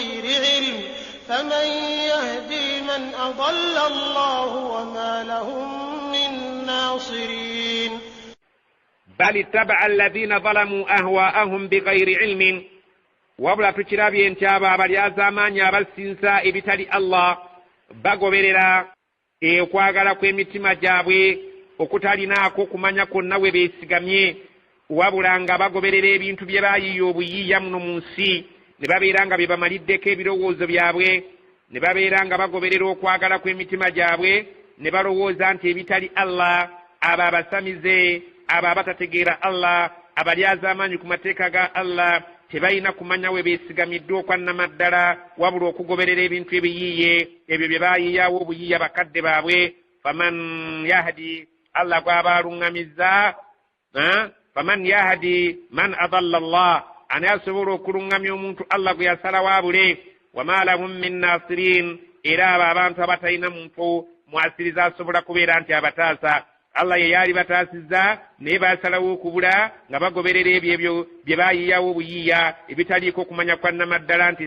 بغير علم فمن يهدي من أضل الله وما لهم من ناصرين بل اتبع الذين ظلموا أهواءهم بغير علم wabula tukirabye nti abo abalyazaamaanyi abasinza ebitali Allah bagoberera okwagala kw'emitima gyabwe okutalinaako kumanya kwonna we beesigamye wabula nga bagoberera ebintu bye baayiiya obuyiiya muno mu nsi ne babeera nga bye bamaliddeko ebirowoozo byabwe ne babeera nga bagoberera okwagala kw'emitima gyabwe ne balowooza nti ebitali Allah abo abasamize abo abatategeera Allah abalyazaamaanyi ku mateeka ga Allah tebalina kumanya we beesigamiddwa okwannamaddala wabula okugoberera ebintu ebiyiiye ebyo bye baayiiyawo obuyiiya bakadde baabwe faman yahdi Allah gw'abaaluŋŋamizza faman yahdi man adalla Allah ani asobola okuluŋŋamya omuntu Allah gwe yasalawo abule wama lahum min nasirin era abo abantu abatalina muntu mwasiriza asobola kubeera nti abataasa Allah ye yali bataasizza naye baasalawo okubula nga bagoberera ebyo bye baayiiyawo obuyiiya ebitaliiko kumanya kwannamaddala nti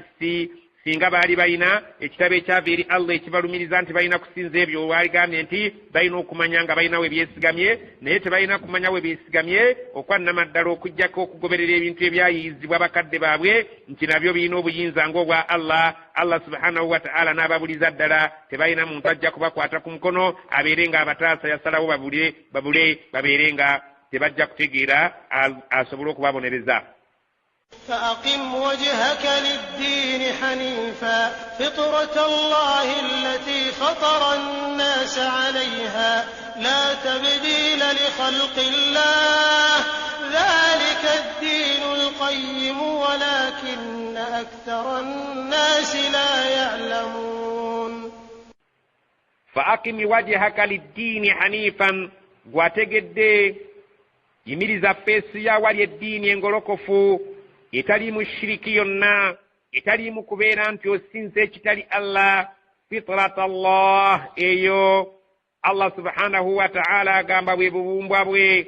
singa baali balina ekitabo ekyava eri Allah ekibalumiriza nti balina kusinza ebyo waligambye nti balina okumanya nga balina we byesigamye naye tebalina kumanya we beesigamye okwannamaddala okuggyako okugoberera ebintu ebyayiiyizibwa bakadde baabwe nti nabyo birina obuyinza ng'obwa Allah subhanahu wa ta'ala n'ababuliza ddala tebalina muntu ajja kubakwata ku mukono abeere nga abataasa yasalawo babule babeere nga tebajja kutegeera asobole okubabonereza. فأقم وجهك للدين حنيفا فطرة الله التي فطر الناس عليها لا تبديل لخلق الله ذلك الدين القيم ولكن أكثر الناس لا يعلمون فأقم وجهك للدين حنيفا واتجد يميرز فيسيا ولي الدين ينغلقفو etali mushiriki yonna etali mu kubeera nti osinza ekitali Allah fitrat Allah eyo Allah subhanahu wa ta'ala agamba bwe bubumbwa bwe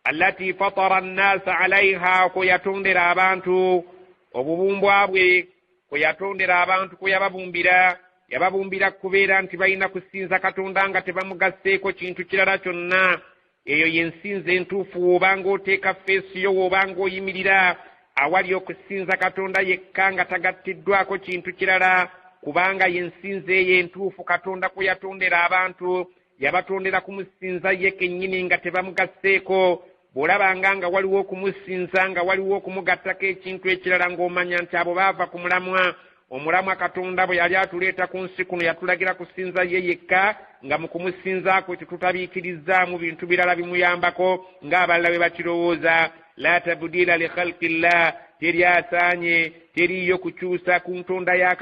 allati fatara an-nasa alaiha ko yatondera abantu obubumbwa bwe ko yatondera abantu ko yababumbira kubeera nti balina kusinza Katonda nga tebamugaseeko kintu kirala kyonna eyo yensinza entuufu obanga oteeka feesi yo obanga oyimirira awali okusinza Katonda yekka nga tagattiddwako kintu kirala kubanga yensinza eyo entuufu Katonda kwe yatondera abantu yabatondera kumusinza ye kennyini nga tebamugaseeko bw'olabanga nga waliwo okumusinza nga waliwo okumugattako ekintu ekirala ng'omanya nti abo baava ku mulamwa omulamwa Katonda bwe yali atuleeta ku nsi kuno yatulagira kusinza ye yekka nga mu kumusinzaako tetutabiikirizzaamu bintu birala bimuyambako ng'abalala bwe bakirowooza la tabdila li khalqillah teri asaanye teriyo kukyusa ku ntonda ya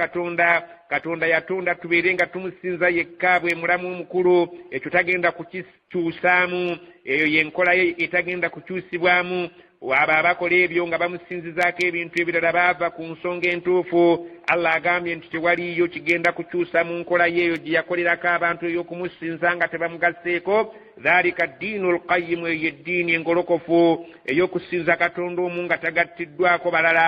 Katonda yatonda tubeere nga tumusinza yekka bwe mulamu omukulu ekyo tagenda kukikyusaamu eyo yenkola ye etagenda kukyusibwamu abo abakola ebyo nga bamusinzizaako ebintu ebirala baava ku nsonga entuufu Allah agambye nti tewaliyo kigenda kukyusa mu nkola yeeyo gye yakolerako abantu ey'okumusinza nga tebamugaseeko dhalika ddiinu lqayimu eyo eddiini engolokofu ey'okusinza Katonda omu nga tagattiddwako balala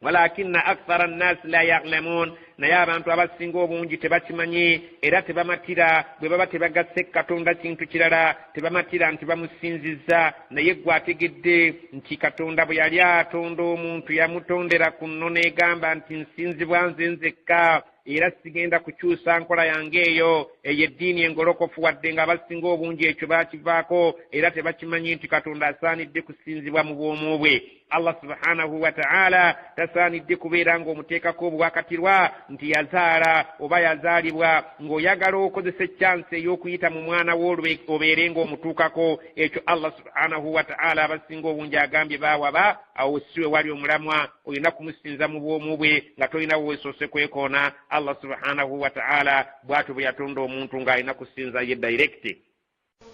walakinna akthara nnasi la ya'lamun naye abantu abasinga obungi tebakimanyi era tebamatira bwe baba tebagasse Katonda kintu kirala tebamatira nti bamusinzizza naye gwe ategedde nti Katonda bwe yali atonda omuntu yamutondera ku nno n'egamba nti nsinzibwa nze nzekka era sigenda kukyusa nkola yange eyo eddiini engolokofu wadde nga abasinga obungi ekyo bakivaako era tebakimanyi nti Katonda asaanidde kusinzibwa mu bwomu bwe Allah subhanahu wa ta'ala tasaanidde kubeera ng'omuteekako obuwakatirwa nti yazaala oba yazaalibwa ng'oyagala okozesa eccansi ey'okuyita mu mwana w'olwe obeere ng'omutuukako ekyo Allah subhanahu wa ta'ala abasinga obungi agambye baawaba awo siwe wali omulamwa olina kumusinza mu bwomu bwe nga tolina weesoose kwekoona Allah subhanahu wa ta'ala bw'atyo bwe yatonda omuntu ng'alina kusinza ye direct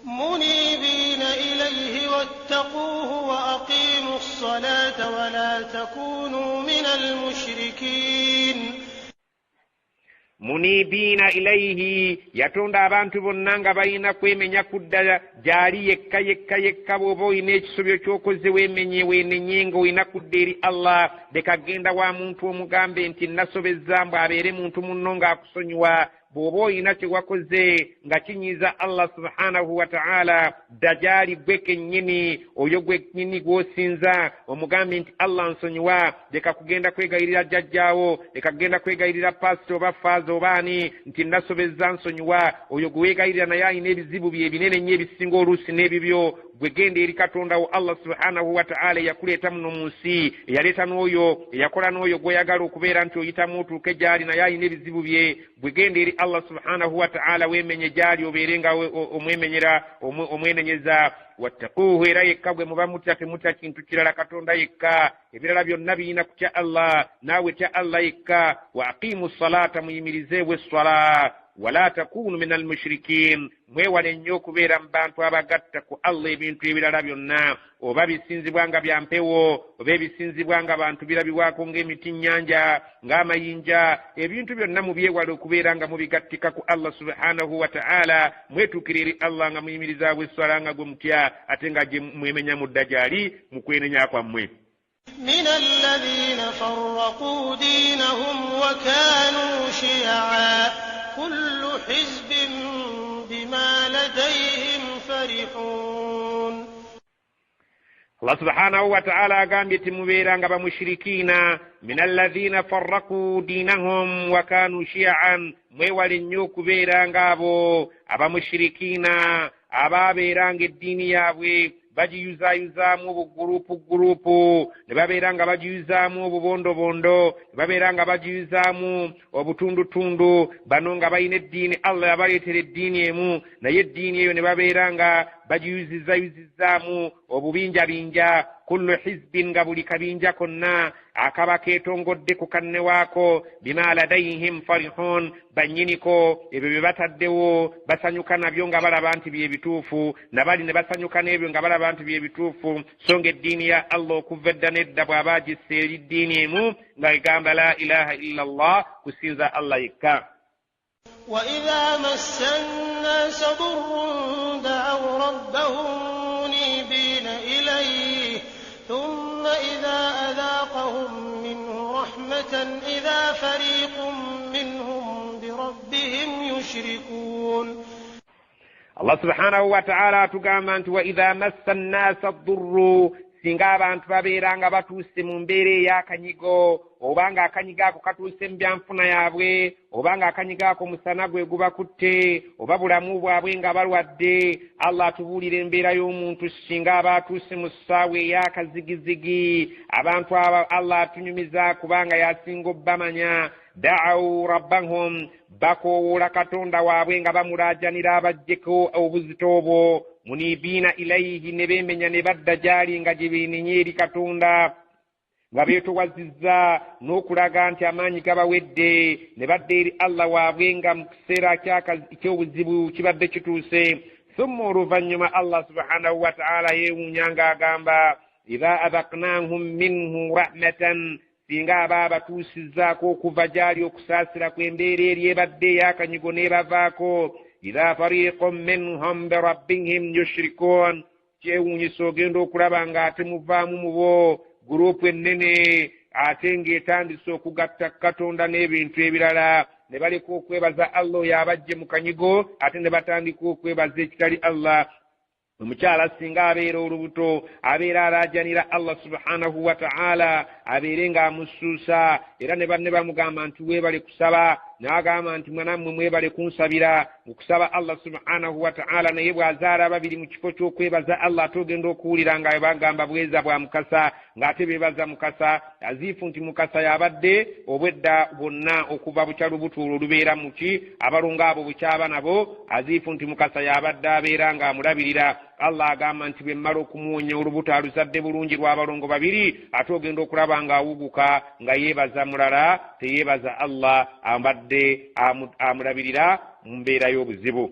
منيبين إليه واتقوه وأقيموا الصلاة ولا تكونوا من المشركين munibiina ilayhi yatonda abantu bonna nga balina kwemenya kudda gyali yekka yekka yekka. bw'oba olina ekisobyo ky'okoze weemenye weenenye ng'olina kudda eri Allah, lekagenda wa muntu omugambe nti nasobezza mbw abeere muntu munno ng'akusonyiwa. bw'oba olina kye wakoze nga kinyiiza Allah subhanahu wa ta'ala, dajali gwe kennyini oyo gwe nnyini gw'osinza omugambe nti Allah nsonyiwa, leka kugenda kwegayirira jjajjaawo, leka kugenda kwegayirira pasito oba faaza oba ani nti nasobezza nsonyiwa. oyo gwe weegayirira naye alina ebizibu bye ebinene nnyo ebisinga oluusi n'ebibyo. gwe genda eri Katonda wo Allah subhanahu wa ta'ala eyakuleeta muno mu nsi, eyaleeta n'oyo eyakola n'oyo gw'oyagala okubeera nti oyitamu otuuke gy'ali naye alina ebizibu bye. gwe genda eri Allah subhanahu wa ta'ala weemenye gy'ali obeere nga omwemenyera omwenenyeza. wattaquuhu, era yekka gwe muba mutya, temutya kintu kirala, Katonda yekka. ebirala byonna birina kutya Allah, naawe tya Allah yekka. wa aqimu salata, muyimirizeebwe essala. wala takunu min almushrikin, mwewale nnyo okubeera mu bantu abagatta ku Allah ebintu ebirala byonna, oba bisinzibwa nga bya mpewo, oba ebisinzibwa nga bantu birabibwako ng'emiti nnyanja, ng'amayinja. ebintu byonna mubyewale okubeera nga mubigattika ku Allah subhanahu wa ta'ala. mwetuukire eri Allah nga muyimirizaabwe essala nga gwe mutya, ate nga gye mwemenya mu ddajali mu kwenenya kwammwe. من الذين فرقوا دينهم وكانوا شيعا كل حزب بما لديهم فرحون. Allah subhanahu wa ta'ala agambye timubeera nga bamushirikiina, min alladhina farraqu dinahum wa kanu shi'an, mwewale nnyo okubeera ng'abo abamushirikiina abaabeeranga eddiini yaabwe bagiyuzaayuzaamu obuguruupu, ne babeera nga bagiyuzaamu obubondobondo, ne babeera nga bagiyuzaamu obutundutundu. bano nga balina eddiini, Allah yabaleetera eddiini emu, naye eddiini eyo ne babeera nga bagiyuzizayuzizaamu obubinjabinja. kullu hizbin, nga buli kabinja konna akaba keetongodde ku kanne waako, bima ladayhim farihun, bannyiniko ebyo bye bataddewo basanyuka nabyo nga balaba nti byebituufu, nabali ne basanyuka n'ebyo nga balaba nti byebituufu. so nga eddiini ya Allah okuva edda n'edda bw'aba agisse eri ddiini emu nga egamba la ilaha illa Allah, kusinza Allah yekka. وإذا مس الناس ضر دعوا ربهم منيبين إليه ثم إذا أذاقهم منه رحمة إذا فريق منهم بربهم يشركون. Allah subhanahu wa ta'ala atugamba nti wa idha massa an-nasa ad-durru, singa abantu babeera nga batuuse mu mbeera ey'akanyigo, oba nga akanyigo ako katuuse mu byanfuna yaabwe, oba nga akanyigo ako musana gwe gubakutte, oba bulamu bwabwe nga balwadde. Allah atubuulira embeera y'omuntu singa aba atuuse mu ssaawa ey'akazigizigi. abantu aba Allah atunyumiza kubanga yasinga obbamanya. da'awu rabbahum, bakoowoola Katonda waabwe nga bamulaajanira abajjeko obuzito obwo. munibiina ilayhi, ne beemenya ne badda gy'ali nga gye beenenye eri Katonda, nga beetowazizza n'okulaga nti amaanyi gabawedde, ne badda eri Allah waabwe nga mu kiseera ky'obuzibu kibadde kituuse. thumma oluvannyuma Allah subhanahu wa ta'ala yeewuunya ng'agamba idha adhaqnahum minhu rahmatan, singa aba batuusizzaako okuva gy'ali okusaasira kw'embeera eri ebadde ey'akanyigo n'ebavaako. idha fariqun minhum birabbihim yushrikun, kyewuunyisa ogenda okulaba ng'ate muvaamu mu bo guruupu ennene ate ng'etandise okugatta Katonda n'ebintu ebirala, ne baleka okwebaza Allah oyo abajje mu kanyigo, ate ne batandika okwebaza ekitali Allah. omukyala singa abeera olubuto, abeera alaajanira Allah subhanahu wa ta'ala, abeere ng'amusuusa, era ne banne bamugamba nti weebale kusaba, n'agamba nti mwanammwe mwebale kunsabira mu kusaba Allah subhanahu wa ta'ala. naye bw'azaala babiri mu kifo ky'okwebaza Allah, ate ogenda okuwulira nga bagamba bweza bwa Mukasa, ng'ate beebaza Mukasa. aziifu nti Mukasa yabadde obwedda bwonna okuva bukya lubuto olwo lubeera muki, abalongo abo bukyaba nabo, aziifu nti Mukasa yabadde abeera ng'amulabirira. Allah agamba nti bwe mmala okumuwonya olubuto aluzadde bulungi lw'abalongo babiri, ate ogenda okulaba ng'awuguka nga yeebaza mulala, teyeebaza Allah abadde amulabirira mu mbeera y'obuzibu.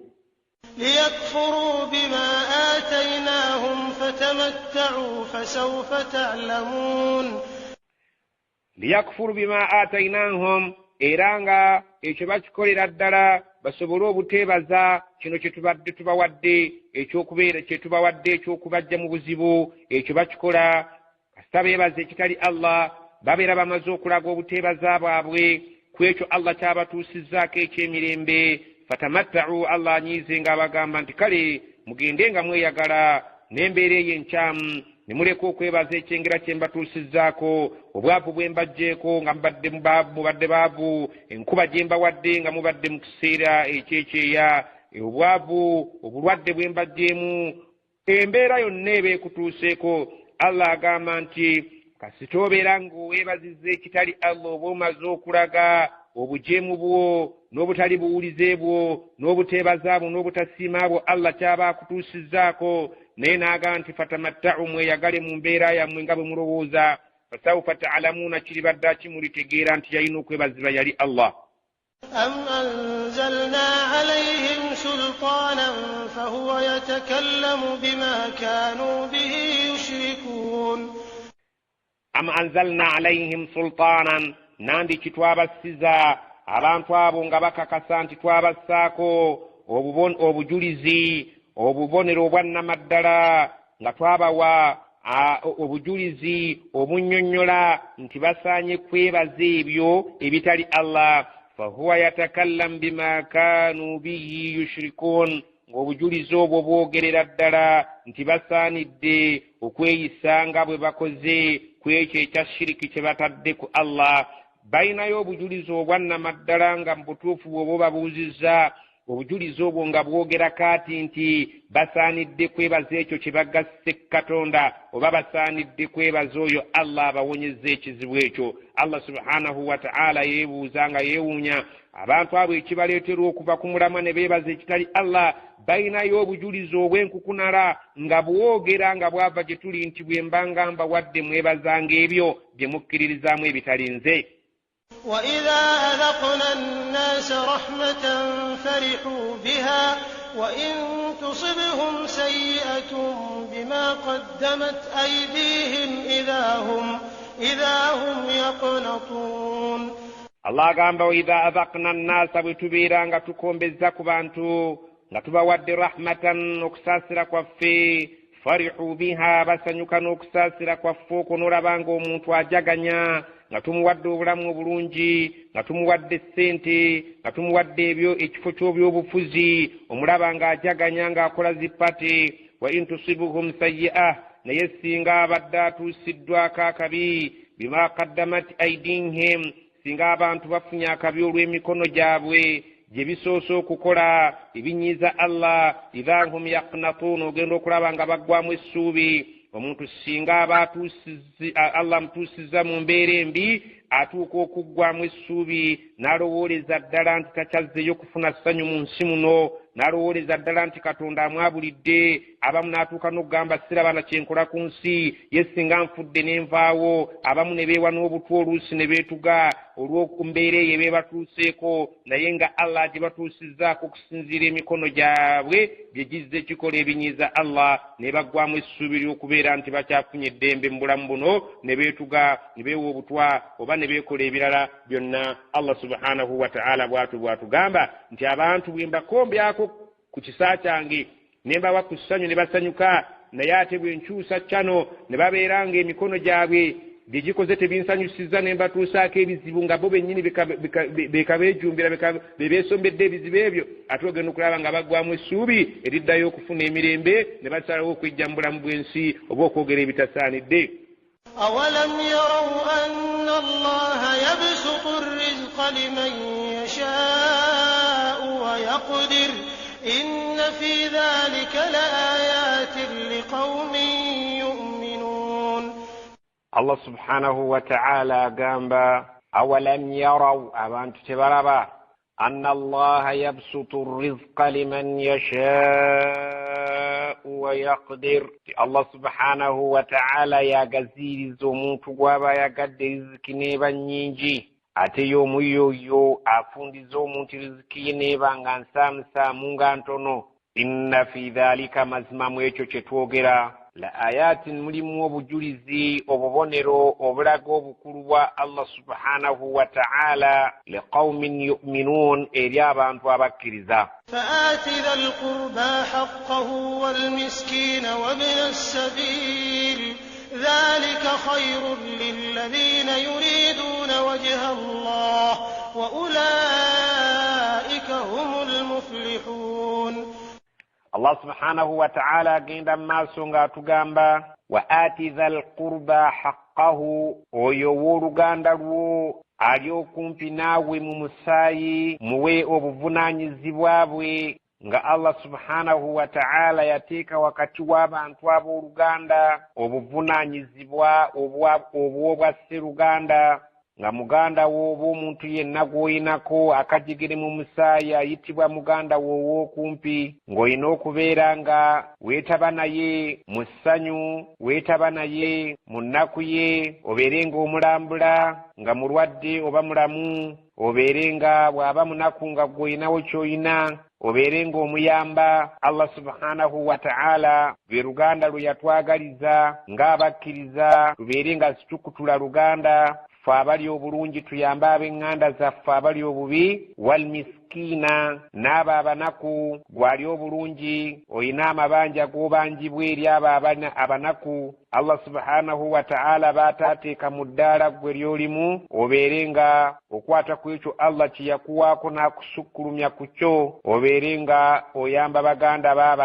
ليكفروا بما آتيناهم فتمتعوا فسوف تعلمون. liyakfuru bima atainahum, era nga ekyo bakikolera ddala basobole obuteebaza kino kye tubadde tubawadde ekyokubeera kye tubawadde ekyokubajja mu buzibu ekyo bakikola kasita beebaza ekitali Allah babeera bamaze okulaga obuteebaza bwabwe ku ekyo Allah kyabatuusizzaako ekyemirembe fatamatta'u Allah anyiize ng'abagamba nti kale mugende nga mweyagala n'embeera eyo enkyamu ne muleka okwebaza ekyengera kye mbatuusizzaako obwavu bwe mbagjeeko nga mubadde baavu enkuba gye mbawadde nga mubadde mu kiseera ekyekyeya obwavu obulwadde bwe mbagjeemu embeera yonna eba ekutuuseeko Allah agamba nti kasita obeera ng'oweebazizza ekitali Allah oba omaze okulaga obujeemu bwo n'obutali buwulize bwo n'obuteebaza bwo n'obutasiima bwo Allah kyaba akutuusizzaako naye n'agamba nti fatamatta'u mweyagale mu mbeera yammwe nga bwe mulowooza fasawfa ta'lamuuna kiribadde kimulitegeera nti yalina okwebazibwa yali Allah. أم أنزلنا عليهم سلطانا فهو يتكلم بما كانوا به يشركون am anzalna alayhim sultanan nandi kitwabasiza abantu abo nga bakakasa nti twabassaako obujulizi obubonero obwannamaddala nga twabawa obujulizi obunnyonnyola nti basaanye kwebaza ebyo ebitali Allah fahuwa yatakallam bima kanu bihi yushrikun ng'obujulizi obwo bwogerera ddala nti basaanidde okweyisanga bwe bakoze ku ekyo ekya shiriki kye batadde ku Allah balinayo obujulizi obwannamaddala nga mu butuufu bw'oba babuuzizza obujulizi obwo nga bwogera kaati nti basaanidde kwebaza ekyo kye bagasse Katonda oba basaanidde kwebaza oyo Allah abawonyezza ekizibu ekyo. Allah subhanahu wa ta'ala yeebuuza nga yeewuunya abantu abo ekibaleetera okuva ku mulamwa ne beebaza ekitali Allah balinayo obujulizi obw'enkukunala nga bwogera nga bwava gye tuli nti bwe mbanga mbawadde mwebazanga ebyo bye mukkiririzaamu ebitali nze. وإذا أذقنا الناس رحمة فرحوا بها وإن تصبهم سيئة بما قدمت أيديهم إذا هم يقنطون. الله قام وإذا أذقنا الناس بتبيرا nga tukombezza ku bantu nga tubawadde rahmatan okusaasira kwaffe farihu biha basanyuka n'okusaasira kwaffe okunolabanga omuntu ajaganya nga tumuwadde obulamu obulungi nga tumuwadde ssente nga tumuwadde ebyo ekifo ky'obyobufuzi omulaba ng'ajaganya ng'akola zipate wa in tusibuhum sayyi'a naye singa abadde atuusiddwako akabi bima qaddamat aidihim singa abantu bafunye akabi olw'emikono gyabwe gye bisoose okukola ebinyiiza Allah idha hum yaqnatun ogenda okulaba nga baggwamu essuubi. Omuntu singa aba Allah mutuusizza mu mbeera embi atuuka okuggwamu essuubi n'alowooleza ddala nti takyazzeeyo kufuna ssanyu mu nsi muno n'alowooleza ddala nti Katonda amwabulidde abamu n'atuuka n'okugamba siraba na kyenkola ku nsi ye singa nfudde n'envaawo abamu ne beewa n'obutwa oluusi ne beetuga olw'okumbeera eyo ebeebatuuseeko naye nga Allah gye batuusizzaako okusinziira emikono gyabwe bye gizze kikola ebinyiiza Allah ne baggwamu essuubi ly'okubeera nti bakyafunye eddembe mu bulamu buno ne beetuga ne beewa obutwa oba ne beekola ebirala byonna. Allah subhanahu wa ta'ala bw'atugamba nti abantu bwe mbakombyako ku kisa kyange ne mbawa ku ssanyu ne basanyuka naye ate bwe nkyusa kyano ne babeeranga emikono gyabwe bye gikoze tebinsanyusizza ne mbatuusaako ebizibu nga bo bennyini bekabeejumbira beesombedde ebizibu ebyo ate ogenda okulaba nga baggwamu essuubi eriddayo okufuna emirembe ne basalawo okwejja mu bulamu bw'ensi oba okwogera ebitasaanidde. أولم يروا أن الله يبسط الرزق لمن يشاء ويقدر إن في ذلك لآيات لقوم يؤمنون. الله سبحانه وتعالى قام أولم يروا أبانت تبربا أن الله يبسط الرزق لمن يشاء ويقدر. الله سبحانه وتعالى يغزير زموت وابا يغدر رزق نيبا نينجي ate y'omu yoyo afundiza omuntu riziki neba nga nsamusa munga ntono. Inna fi dhalika mazima mu ekyo kye twogera la ayatin mulimu obujulizi obubonero obulaga obukulu bwa Allah subhanahu wa ta'ala liqaumin yu'minun eri abantu abakkiriza. فآت ذا القربى حقه والمسكين وابن السبيل ذلك خير للذين يريدون وجه الله وأولئك هم المفلحون. Allah subhanahu wa ta'ala agenda maaso ng'atugamba wa ati dhal qurba haqqahu, oyo w'oluganda lwo ali okumpi naawe mu musaayi muwe obuvunaanyizibwa bwe. Nga Allah subhanahu wa ta'ala yateeka wakati w'abantu ab'oluganda obuvunaanyizibwa obw'obwa sseruganda, nga muganda wo oba omuntu yenna gw'oyinako akajegere mu musaayi ayitibwa muganda wo ow'okumpi, ng'olina okubeera nga weetaba naye mu ssanyu, weetaba naye mu nnaku ye, obeere ng'omulambula nga mulwadde oba mulamu, obeere nga bw'aba munaku nga gw'olinawo ky'olina, obeere ng'omuyamba. Allah subhanahu wa ta'ala lwe luganda lwe yatwagaliza ng'abakkiriza, lubeere nga situkutula luganda. Ffe abali obulungi tuyambe ab'eŋŋanda zaffe abali obubi. Wal miskiina, n'abo abanaku gwali obulungi olina amabanja g'obanjibwa eri abo abanaku. Allah subhanahu wa ta'ala baataateeka mu ddaala ggwe ly'olimu, obeere nga okwata ku ekyo Allah kye yakuwaako n'akusukkulumya ku kyo, obeere nga oyamba baganda baabo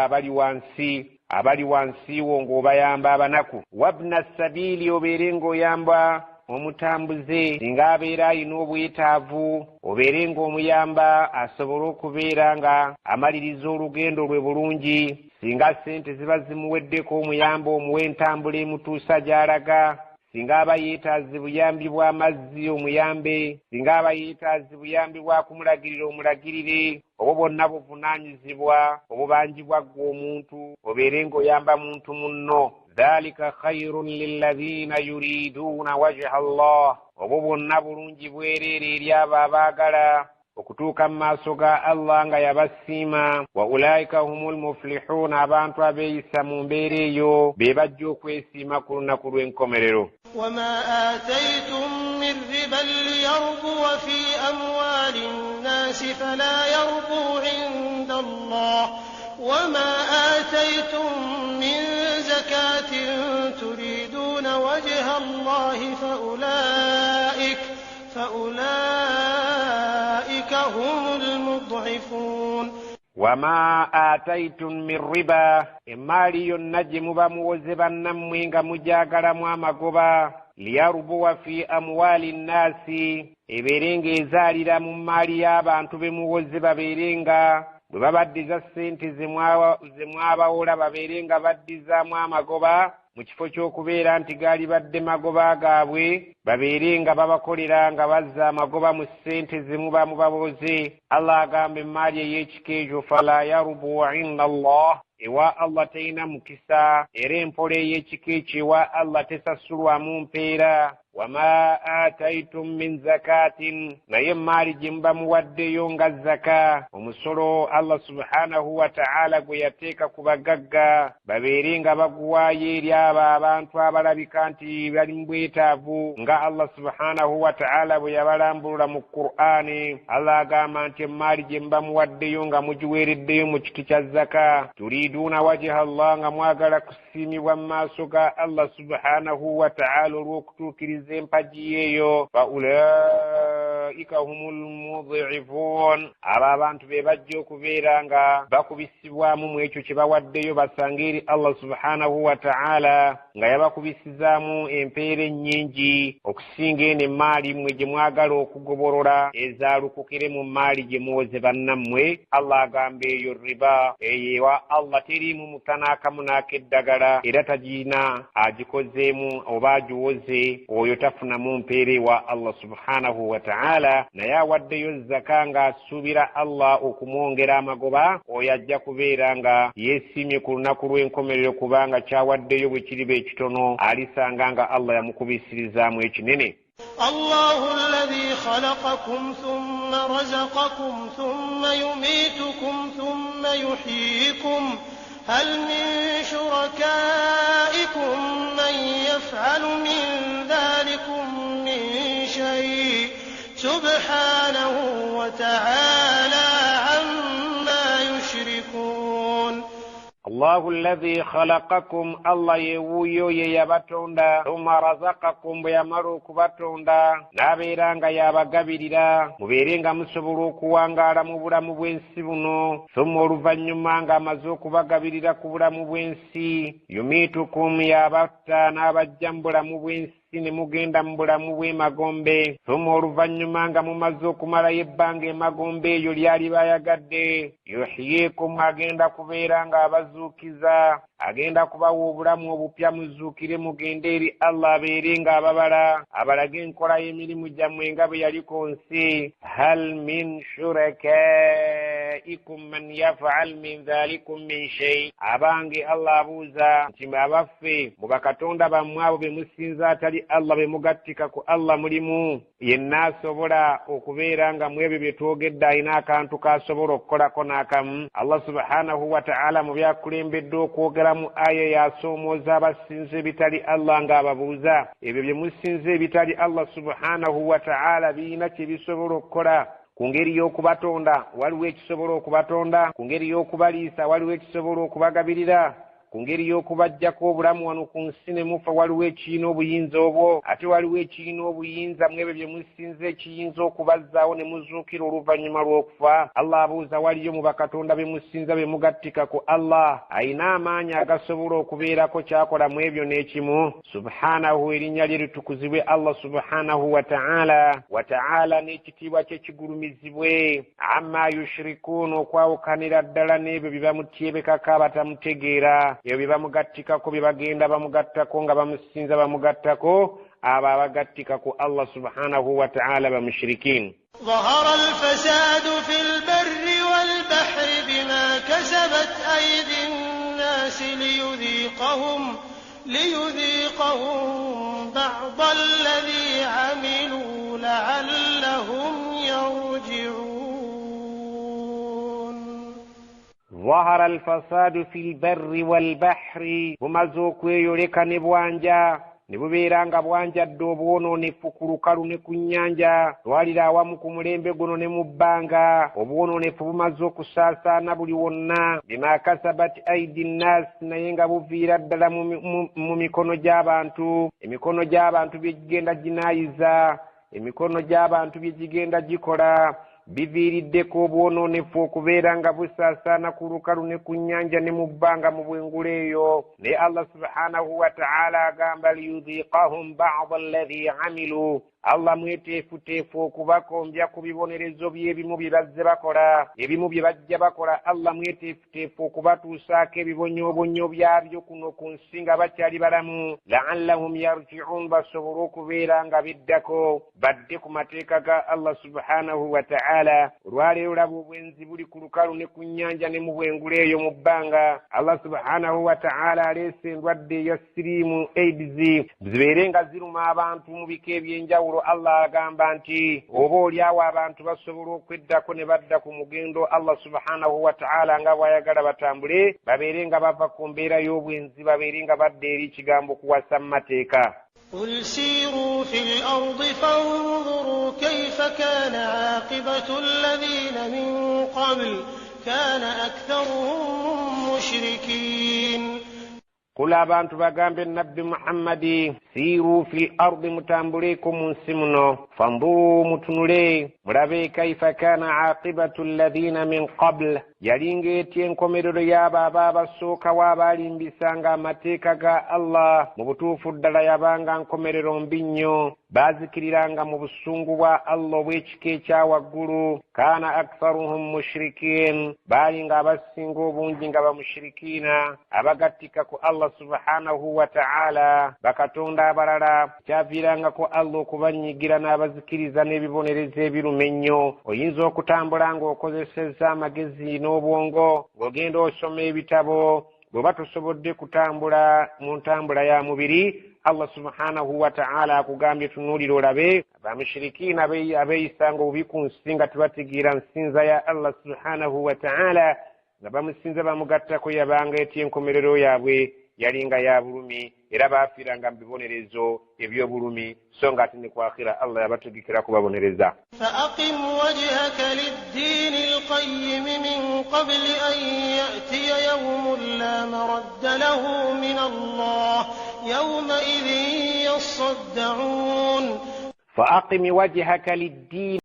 abali wansi wo ng'obayamba abanaku. Wabna sabiili, obeere ng'oyamba omutambuze singa abeera alina obwetaavu, obeere ng'omuyamba asobole okubeera nga amaliriza olugendo lwe bulungi. Singa ssente ziba zimuweddeko, omuyamba omuwe entambula emutuusa gy'alaga. Singa aba yeetaazi buyambi bw'amazzi, omuyambe. Singa aba yeetaazi buyambi bwa kumulagirira, omulagirire. Obwo bwonna buvunaanyizibwa obubanjibwa ggwe omuntu, obeere ng'oyamba muntu munno. Dhalika khayrun lilladhina yuriduna wajha Allah, obwo bwonna bulungi bwereere eri abo abaagala okutuuka mu maaso ga Allah nga yabasiima. Wa ulaika humul muflihun, abantu abeeyisa mu mbeera eyo be bajja okwesiima ku lunaku lw'enkomerero. وما آتيتم من ربا ليربو في أموال الناس فلا يربو عند الله وما آتيتم من زكاة تريدون وجه الله فأولئك هم المضعفون. وما آتيتم من ربا، emmaali yonna gye muba muwoze bannammwe nga mugyagalamu amagoba, liyarbuwa fi amwali nnaasi, ebeere ng'ezaalira mu mmaali y'abantu be muwoze, babeere nga bwe babaddiza ssente ze mwabawola babeere nga baddizaamu amagoba mu kifo ky'okubeera nti gaali badde magoba gaabwe, babeere nga babakolera nga bazza amagoba mu ssente ze muba mubaboze. Allah agamba emmaali ey'ekika ekyo fala yarubu inda Allah, ewa Allah terina mukisa, era empola ey'ekika ekyo ewa Allah tesasulwamu mpeera. Wama ataitum min zakatin, naye emmaali gye muba muwaddeyo nga zaka, omusolo Allah subhanahu wa ta'ala gwe yateeka ku bagagga, babeere nga baguwaayo eri abo abantu abalabika nti bali mu bwetaavu, nga Allah subhanahu wa ta'ala bwe yabalambulula mu Qur'ani. Allah agamba nti emmaali gye muba muwaddeyo nga mugiweereddeyo mu kiti kya zaka, turiduuna wajha Allah, nga mwagala kusiimibwa mu maaso ga Allah subhanahu wa ta'ala olw'okutuukiriza empagi eyo. Faulaika humul mudhifun, abo abantu be bajja okubeera nga bakubisibwamu mu ekyo kye bawaddeyo basange eri Allah subhanahu wa ta'ala nga yabakubisizaamu empeera ennyingi okusinga eno emmaali mmwe gye mwagala okugobolola ezaalukukire mu mmaali gye muwoze bannammwe. Allah agamba eyo riba, eyewa Allah teriimu mutanaakamu n'akeddagala, era tagiina agikozeemu oba agiwoze oyo tafunamu mpeere wa Allah subhanahu wa ta'ala. Naye awaddeyo zaka ng'asuubira Allah okumwongera amagoba, oyo ajja kubeera nga yeesiimye ku lunaku lw'enkomerero, kubanga kyawaddeyo bwe kiriba ekitono alisanga nga Allah yamukubisirizaamu ekinene. الله الذي خلقكم ثم رزقكم ثم يميتكم ثم يحييكم هل من شركائكم من يفعل من ذلكم من شيء سبحانه وتعالى عما يشركون الله الذي خلقكم الله يويو يباتوندا ثم رزقكم بيامروك باتوندا نابيرانغا يابagabirira muberenga musobolo okuwangaala mu bulamu bw'ensi buno thumma oluvannyuma amaze okubagabirira ku bulamu bw'ensi yumitukum yabatta n'abajja mu bulamu bw'ensi ne mugenda mu bulamu bw'emagombe thumma oluvannyuma nga mumaze okumalayo ebbanga emagombe eyo lyali bayagadde yuhyikum agenda kubeera nga abazuukiza agenda kubawa obulamu obupya muzuukire mugende eri Allah abeere nga ababala abalage enkola y'emirimu gyammwe nga bwe yali ku nsi hal min shurakaikum man yaf'al min dhalikum min shay abange Allah abuuza nti abaffe mu bakatonda bammwe abo be musinza atali Allah be mugattika ku Allah mulimu yenna asobola okubeera nga mu ebyo bye twogedde alina akantu k'asobola okukolako n'akamu Allah subhanahu wa ta'ala mu byakulembedde okwogera mu aya yasoomooza abasinza ebitali Allah ng'ababuuza ebyo bye musinza ebitali Allah subhanahu wa ta'ala birina kye bisobola okukola ku ngeri y'okubatonda waliwo ekisobola okubatonda ku ngeri y'okubaliisa waliwo ekisobola okubagabirira ku ngeri y'okubajjako obulamu wano ku nsi ne mufa waliwo ekiyina obuyinza obwo ate waliwo ekiyina obuyinza mu ebyo bye musinza ekiyinza okubazzaawo ne muzuukira oluvannyuma lw'okufa Allah abuuza waliyo mu bakatonda be musinza be mugattika ku Allah ayina amaanyi agasobola okubeerako kyakola mu ebyo n'ekimu subhanahu erinnya lye litukuzibwe Allah subhanahu wa ta'ala n'ekitiibwa kye kigulumizibwe amma yushrikuun okwawukanira ddala n'ebyo bye bamutyebekako abatamutegeera ebyo bye bamugattikako bye bagenda bamugattako nga bamusinza bamugattako abo abagattika ku Allah subhanahu wa ta'ala bamushrikin ظهر الفساد في البر والبحر بما كسبت أيدي الناس ليذيقهم بعض الذي عملوا لعلهم يرجعون ظهر الفساد في البر والبحر بمزوكو يوليك نبوانجا nibubeera nga bwanjadde obwonoonefu ku lukalu ne ku nnyanja twalira awamu ku mulembe guno ne mu bbanga obwonoonefu bumaze okusaasaana buli wonna bima kasabat aidi nnaasi naye nga buviira ddala mu mikono gy'abantu emikono gy'abantu bye gigenda ginaayiza emikono gy'abantu bye gigenda gikola biviiriddeko obwonoonefu okubeera nga busaasaana ku lukalu ne ku nnyanja ne mu bbanga mu bwengula eyo naye Allah subhanahu wa ta'ala agamba liyudhiqahum ba'da alladhi amilu Allah mweteefuteefu okubakombya ku bibonerezo by'ebimu bye bazze bakola ebimu bye bajja bakola Allah mweteefuteefu okubatuusaako ebibonyoobonyo byabyo kuno ku nsi nga bakyali balamu la'allahum yarji'un basobole okubeera nga biddako badde ku mateeka ga Allah subhanahu wa ta'ala olwaleero laba obwenzi buli ku lukalu ne ku nnyanja ne mu bwengula eyo mu bbanga Allah subhanahu wa ta'ala aleese endwadde eya siriimu AIDS zibeere nga ziruma abantu mu bika ebyenjawulo Allah agamba nti oba oliawo abantu basobola okweddako ne badda ku mugendo Allah subhanahu wa ta'ala nga bw'ayagala batambule babeere nga bava ku mbeera y'obwenzi babeere nga badda eri ekigambo kuwasa mu mateeka قل سيروا في الأرض فانظروا كيف كان عاقبة الذين من قبل كان أكثرهم مشركين قل abantu bagambe nabbi Muhammadi siru fil ardi mutambuleeko mu nsi muno fanzuru mutunule mulabe kaifa kana aqibatu alladhina min qabl yalinga etya enkomerero y'abo abasookawo abaalimbisanga amateeka ga Allah mu butuufu ddala yabanga nkomerero mbi nnyo baazikiriranga mu busungu bwa Allah obw'ekika ekya waggulu kaana aktharuhum mushrikiin baali nga abasinga obungi nga bamushirikiina abagattika ku Allah subhanahu wa ta'ala bakatonda abalala kyaviirangako Allah okubanyigira n'abazikiriza n'ebibonerezo ebiruma ennyo oyinza okutambula ng'okozesezza amagezi n'obwongo ng'ogenda osoma ebitabo bw'oba tosobodde kutambula mu ntambula ya mubiri Allah subhanahu wa ta'ala akugambye tunuulira olabe bamushirikiina abeeyisanga obubi ku nsi nga tebategeera nsinza ya Allah subhanahu wa ta'ala nga bamusinza bamugattako yabanga etya enkomerero yaabwe yalinga ya bulumi era baafiiranga mu bibonerezo eby'obulumi so nga ate ne ku akhira Allah yabategekera kubabonereza. فأقم وجهك للدين القيم من قبل أن يأتي يوم لا مرد له من الله يومئذ يصدعون. فأقم وجهك للدين